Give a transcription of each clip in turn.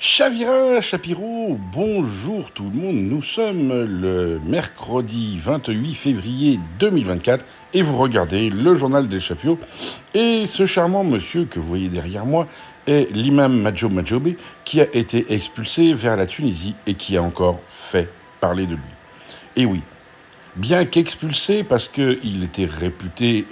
Chavira, Chapiro, bonjour tout le monde, nous sommes le mercredi 28 février 2024 et vous regardez le journal des Chapios. Et ce charmant monsieur que vous voyez derrière moi est l'imam Majob Majobé qui a été expulsé vers la Tunisie et qui a encore fait parler de lui. Et oui, bien qu'expulsé parce qu'il était réputé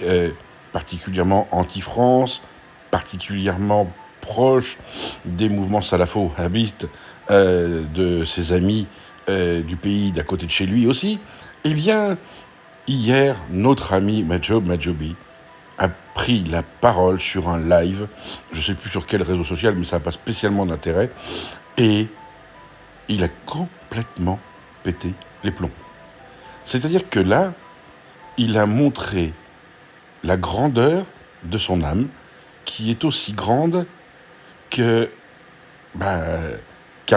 particulièrement anti-France, particulièrement proche des mouvements salafo-wahhabites de ses amis du pays d'à côté de chez lui aussi, eh bien, hier, notre ami Majob Majoubi a pris la parole sur un live, je ne sais plus sur quel réseau social, mais ça n'a pas spécialement d'intérêt, et il a complètement pété les plombs. C'est-à-dire que là, il a montré la grandeur de son âme, qui est aussi grande qu'un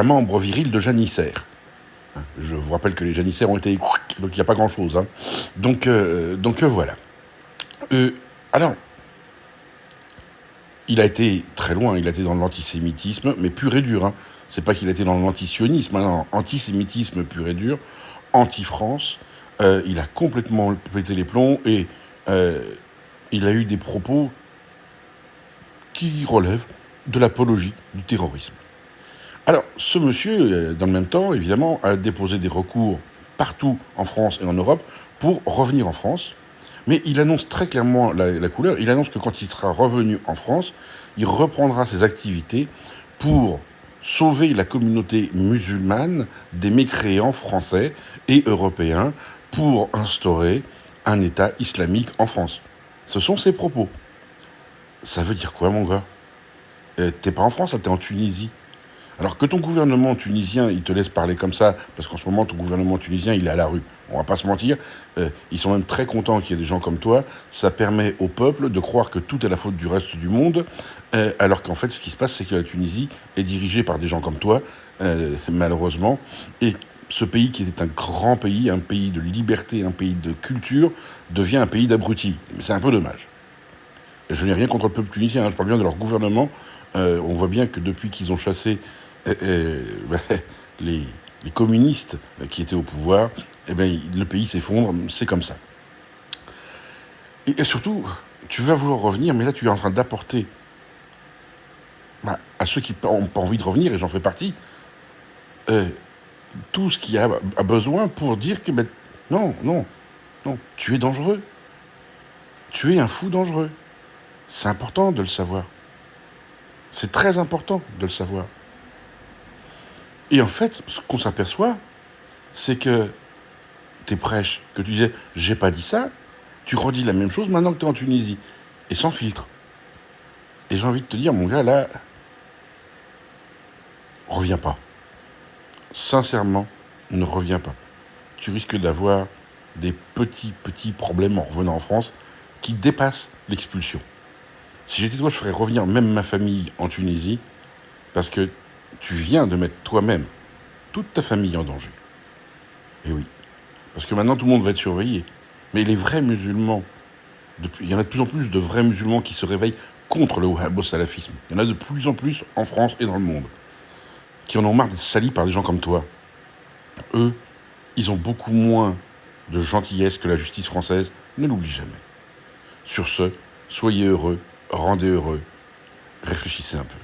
membre viril de janissaire. Je vous rappelle que les janissaires ont été... Donc il n'y a pas grand-chose. Hein. Donc voilà. Alors, il a été très loin, il a été dans l'antisémitisme, mais pur et dur. Hein. C'est pas qu'il a été dans l'antisionisme, non, antisémitisme pur et dur, anti-France. Il a complètement pété les plombs et il a eu des propos qui relèvent de l'apologie du terrorisme. Alors, ce monsieur, dans le même temps, évidemment, a déposé des recours partout en France et en Europe pour revenir en France. Mais il annonce très clairement la couleur. Il annonce que quand il sera revenu en France, il reprendra ses activités pour sauver la communauté musulmane des mécréants français et européens pour instaurer un État islamique en France. Ce sont ses propos. Ça veut dire quoi, mon gars ? T'es pas en France, t'es en Tunisie. Alors que ton gouvernement tunisien, il te laisse parler comme ça, parce qu'en ce moment, ton gouvernement tunisien, il est à la rue. On va pas se mentir, ils sont même très contents qu'il y ait des gens comme toi. Ça permet au peuple de croire que tout est la faute du reste du monde, alors qu'en fait, ce qui se passe, c'est que la Tunisie est dirigée par des gens comme toi, malheureusement. Et ce pays qui était un grand pays, un pays de liberté, un pays de culture, devient un pays d'abrutis. Mais c'est un peu dommage. Je n'ai rien contre le peuple tunisien, hein, je parle bien de leur gouvernement. On voit bien que depuis qu'ils ont chassé les communistes qui étaient au pouvoir, le pays s'effondre, c'est comme ça. Et surtout, tu vas vouloir revenir, mais là tu es en train d'apporter à ceux qui n'ont pas envie de revenir, et j'en fais partie, tout ce qu'il y a besoin pour dire que non, tu es dangereux. Tu es un fou dangereux. C'est important de le savoir. C'est très important de le savoir. Et en fait, ce qu'on s'aperçoit, c'est que tes prêches, que tu disais « j'ai pas dit ça », tu redis la même chose maintenant que tu es en Tunisie. Et sans filtre. Et j'ai envie de te dire, mon gars, là, reviens pas. Sincèrement, ne reviens pas. Tu risques d'avoir des petits problèmes en revenant en France qui dépassent l'expulsion. Si j'étais toi, je ferais revenir même ma famille en Tunisie, parce que tu viens de mettre toi-même toute ta famille en danger. Et oui. Parce que maintenant, tout le monde va être surveillé. Mais les vrais musulmans, il y en a de plus en plus de vrais musulmans qui se réveillent contre le wahhabo-salafisme. Il y en a de plus en plus en France et dans le monde, qui en ont marre d'être salis par des gens comme toi. Eux, ils ont beaucoup moins de gentillesse que la justice française, ne l'oublie jamais. Sur ce, soyez heureux, rendez heureux, réfléchissez un peu.